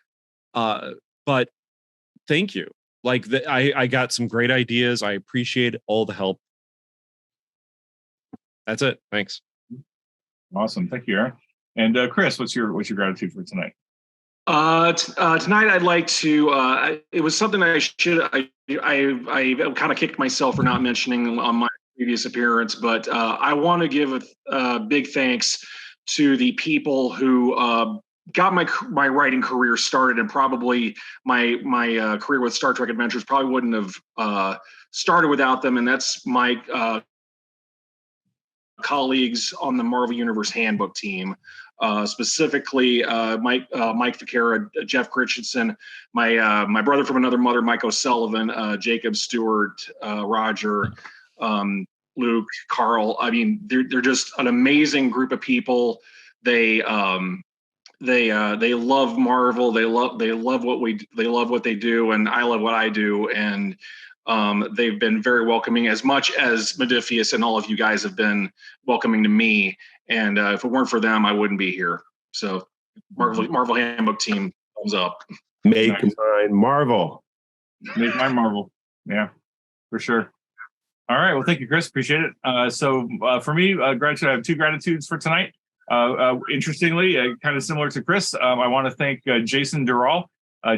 But thank you. I got some great ideas. I appreciate all the help. That's it. Thanks. Awesome. Thank you, Aaron. And Chris, what's your gratitude for tonight? Tonight, I'd like to. It was something I kind of kicked myself for not mentioning on my previous appearance, but I want to give a big thanks to the people who got my writing career started, and probably my career with Star Trek Adventures probably wouldn't have started without them. And that's my colleagues on the Marvel Universe Handbook team, specifically Mike Ficara, Jeff Christensen, my brother from another mother, Mike O'Sullivan, Jacob Stewart, Roger, Luke, Carl. I mean, they're just an amazing group of people. They love Marvel. They love what they do, and I love what I do. And they've been very welcoming, as much as Modiphius and all of you guys have been welcoming to me. And if it weren't for them, I wouldn't be here. So Marvel Handbook team, thumbs up. Make mine Marvel. Make mine Marvel. Yeah, for sure. All right. Well, thank you, Chris. Appreciate it. So for me, gratitude. I have 2 gratitudes for tonight. Interestingly, kind of similar to Chris, I want to thank Jason Dural.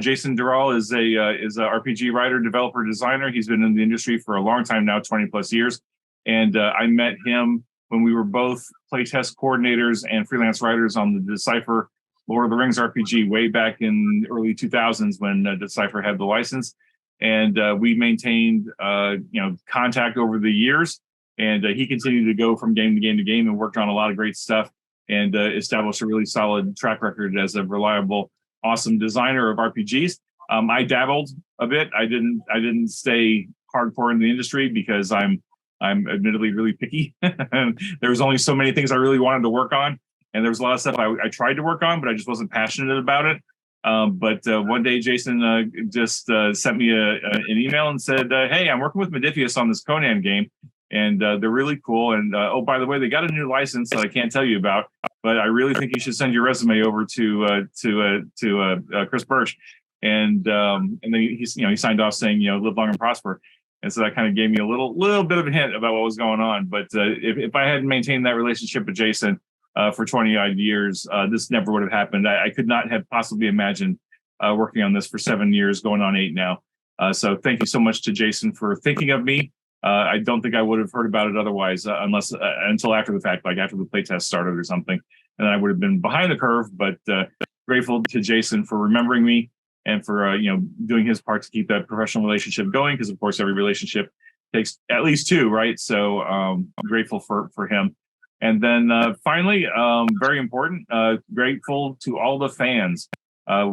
Jason Dural is a RPG writer, developer, designer. He's been in the industry for a long time now, 20 plus years. And I met him when we were both playtest coordinators and freelance writers on the Decipher Lord of the Rings RPG way back in early 2000s when Decipher had the license. And we maintained, contact over the years. And he continued to go from game to game to game and worked on a lot of great stuff and established a really solid track record as a reliable, awesome designer of RPGs. I dabbled a bit. I didn't stay hardcore in the industry because I'm admittedly really picky. There was only so many things I really wanted to work on. And there was a lot of stuff I tried to work on, but I just wasn't passionate about it. But one day, Jason just sent me an email and said, hey, I'm working with Modiphius on this Conan game. And they're really cool. And oh, by the way, they got a new license that I can't tell you about, but I really think you should send your resume over to Chris Birch. And then he signed off saying, live long and prosper. And so that kind of gave me a little bit of a hint about what was going on. But if I hadn't maintained that relationship with Jason for 20 odd years, this never would have happened. I could not have possibly imagined working on this for 7 years, going on 8 now. So thank you so much to Jason for thinking of me. I don't think I would have heard about it otherwise, unless until after the fact, like after the playtest started or something, and I would have been behind the curve. But grateful to Jason for remembering me and for doing his part to keep that professional relationship going, because of course every relationship takes at least 2, right? So I'm grateful for him. And then finally, very important, grateful to all the fans. Al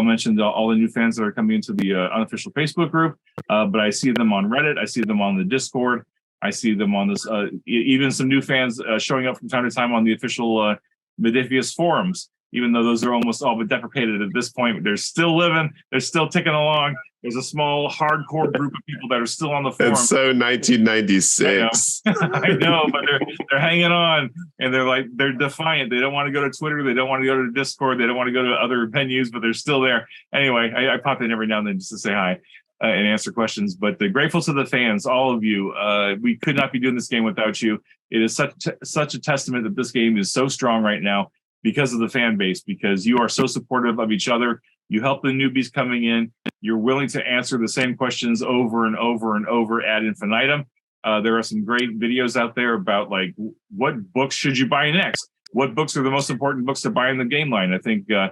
mentioned all the new fans that are coming into the unofficial Facebook group, but I see them on Reddit. I see them on the Discord. I see them on this, even some new fans showing up from time to time on the official Modiphius forums, even though those are almost all but deprecated at this point. They're still living. They're still ticking along. There's a small hardcore group of people that are still on the forum. It's so 1996. I know, but they're hanging on, and they're defiant. They don't want to go to Twitter. They don't want to go to Discord. They don't want to go to other venues, but they're still there. Anyway, I pop in every now and then just to say hi and answer questions. But grateful to the fans, all of you. We could not be doing this game without you. It is such a testament that this game is so strong right now because of the fan base, because you are so supportive of each other. You help the newbies coming in. You're willing to answer the same questions over and over and over ad infinitum. There are some great videos out there about like what books should you buy next? What books are the most important books to buy in the game line? I think Bill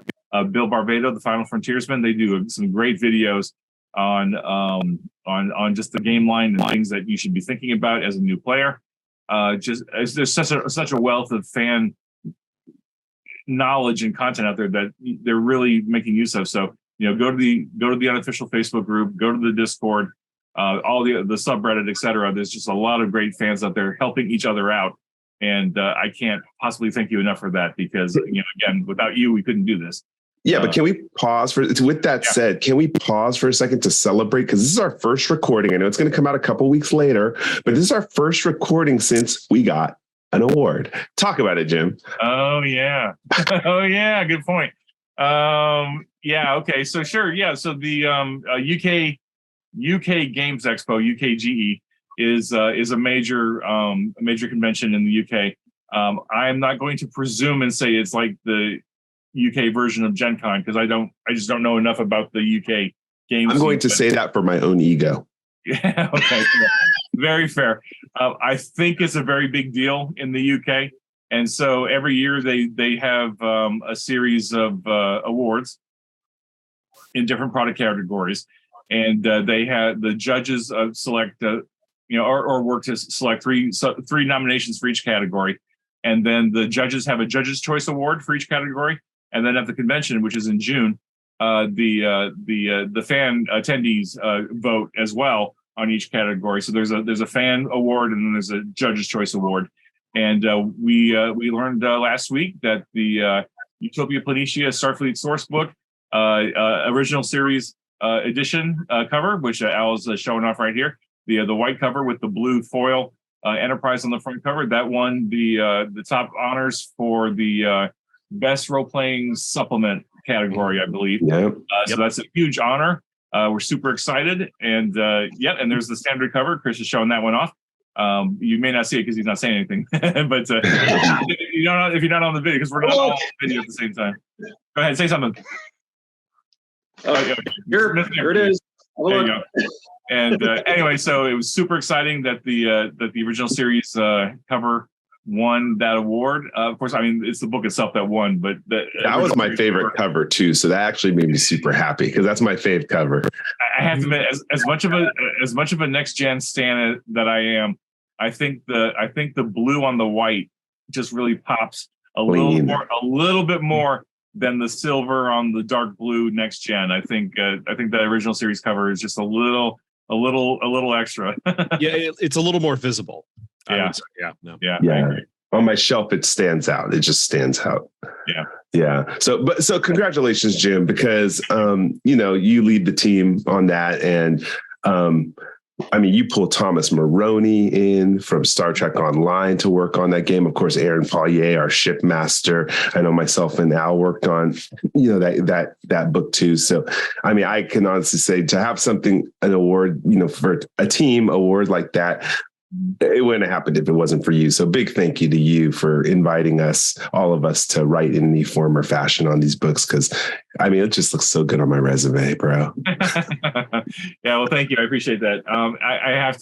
Barbado, the Final Frontiersman, they do some great videos on just the game line and things that you should be thinking about as a new player. There's such a wealth of fan knowledge and content out there that they're really making use of. So go to the unofficial Facebook group, go to the Discord, all the subreddit, etc. There's just a lot of great fans out there helping each other out, and I can't possibly thank you enough for that, because again, without you, we couldn't do this. Yeah, but can we pause with that said, can we pause for a second to celebrate? Because this is our first recording. I know it's going to come out a couple weeks later, but this is our first recording since we got an award. Talk about it, Jim. Oh yeah. Oh yeah. Good point. Yeah. Okay. So sure. Yeah. So the UK Games Expo, UKGE, is a major convention in the UK. I'm not going to presume and say it's like the UK version of Gen Con, because I just don't know enough about the UK games. I'm going to say that for my own ego. Yeah. Okay. Yeah. Very fair. I think it's a very big deal in the UK, and so every year they have a series of awards in different product categories, and they have the judges select or work to select three nominations for each category, and then the judges have a Judges' Choice Award for each category, and then at the convention, which is in June, the fan attendees vote as well on each category. So there's a fan award, and then there's a Judge's Choice Award. And we learned last week that the Utopia Planitia Starfleet Sourcebook original series edition cover, which Al is showing off right here, the white cover with the blue foil Enterprise on the front cover, that won the top honors for the best role-playing supplement category, I believe. Yeah. So that's a huge honor. We're super excited, and and there's the standard cover. Chris is showing that one off. You may not see it because he's not saying anything, but if you're not on the video, because we're not all on the video at the same time. Go ahead, say something. Here it is. There you go. And anyway, so it was super exciting that the original series cover won that award. Of course, I mean, it's the book itself that won, but that was my favorite cover too. So that actually made me super happy because that's my fave cover. I have to admit, as much of a next gen stan that I am, I think the blue on the white just really pops a little bit more than the silver on the dark blue next gen. I think the original series cover is just a little extra. Yeah, it's a little more visible. Yeah. Yeah. On my shelf, it stands out. It just stands out. Yeah. So congratulations, Jim, because you lead the team on that, and I mean, you pull Thomas Maroney in from Star Trek Online to work on that game. Of course, Aaron Paulier, our shipmaster. I know myself and Al worked on, that book too. So, I mean, I can honestly say to have an award, for a team award like that, it wouldn't have happened if it wasn't for you. So big thank you to you for inviting all of us to write in any form or fashion on these books. Cause I mean, it just looks so good on my resume, bro. Yeah. Well, thank you. I appreciate that. I have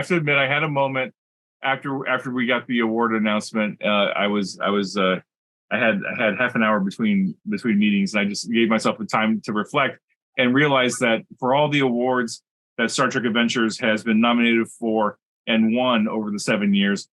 to admit, I had a moment after we got the award announcement. I had half an hour between meetings, and I just gave myself the time to reflect and realize that for all the awards that Star Trek Adventures has been nominated for and won over the 7 years,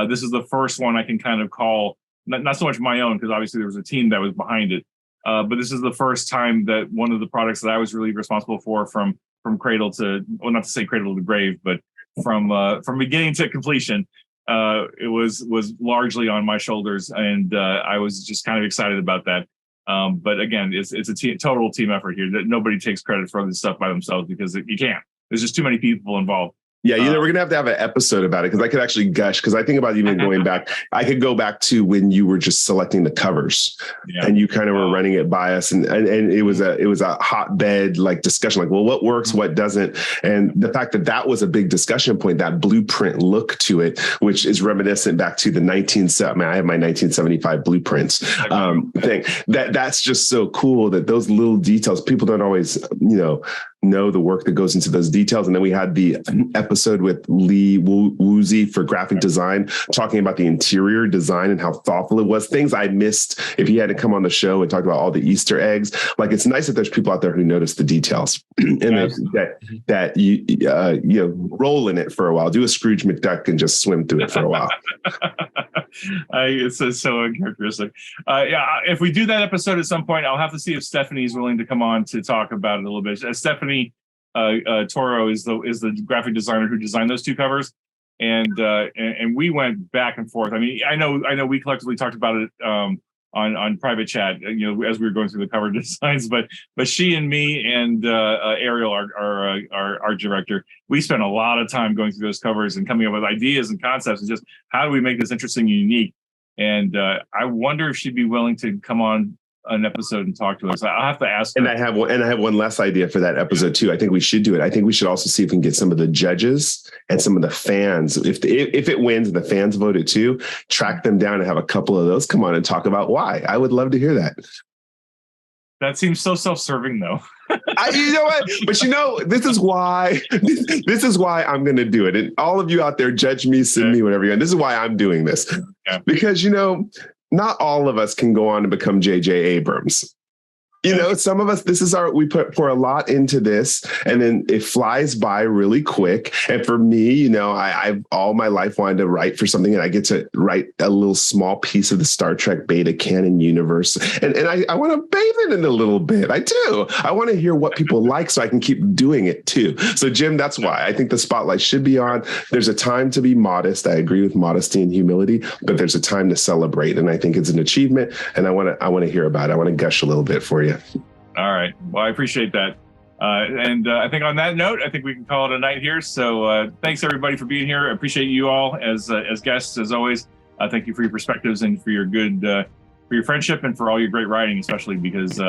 this is the first one I can kind of call not so much my own, because obviously there was a team that was behind it, but this is the first time that one of the products that I was really responsible for from cradle to, well, not to say cradle to grave, but from beginning to completion, it was largely on my shoulders, and I was just kind of excited about that. But again, it's a total team effort here. That nobody takes credit for this stuff by themselves, because you can't. There's just too many people involved. Yeah, we're going to have an episode about it, because I could actually gush, because I think about even going back. I could go back to when you were just selecting the covers, and you kind of were running it by us, and it was a hotbed like discussion, like, well, what works, what doesn't, and the fact that was a big discussion point, that blueprint look to it, which is reminiscent back to the I have my 1975 blueprints thing. That's just so cool that those little details, people don't always know the work that goes into those details. And then we had the episode with Lee Woozy for graphic design, talking about the interior design and how thoughtful it was. Things I missed if he hadn't come on the show and talked about all the Easter eggs. Like, it's nice that there's people out there who notice the details and that you roll in it for a while, do a Scrooge McDuck and just swim through it for a while. It's so uncharacteristic. If we do that episode at some point, I'll have to see if Stephanie's willing to come on to talk about it a little bit. Stephanie Toro is the graphic designer who designed those two covers, and we went back and forth. I mean, I know we collectively talked about it on private chat, as we were going through the cover designs, but she and me and Ariel, our director, we spent a lot of time going through those covers and coming up with ideas and concepts, and just how do we make this interesting and unique. And I wonder if she'd be willing to come on an episode and talk to us. I'll have to ask her. And I have one less idea for that episode too. I think we should do it. I think we should also see if we can get some of the judges and some of the fans. If it wins and the fans vote it too, track them down and have a couple of those come on and talk about why. I would love to hear that. That seems so self-serving, though. You know what? But this is why I'm going to do it. And all of you out there, judge me, send me whatever you want. This is why I'm doing this, because not all of us can go on and become J.J. Abrams. Some of us, we pour a lot into this, and then it flies by really quick. And for me, I've all my life wanted to write for something, and I get to write a little small piece of the Star Trek beta canon universe. And I want to bathe it in a little bit. I do. I want to hear what people like so I can keep doing it too. So Jim, that's why I think the spotlight should be on. There's a time to be modest. I agree with modesty and humility, but there's a time to celebrate. And I think it's an achievement, and I want to hear about it. I want to gush a little bit for you. All right. Well, I appreciate that. And I think on that note, I think we can call it a night here. So thanks everybody for being here. I appreciate you all as guests, as always. Thank you for your perspectives and for your good, for your friendship and for all your great writing, especially because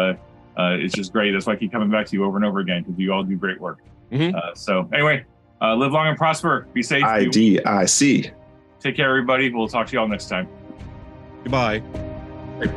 It's just great. That's why I keep coming back to you over and over again, because you all do great work. Mhm. So anyway, live long and prosper. Be safe. IDIC. Take care, everybody. We'll talk to you all next time. Goodbye. Like,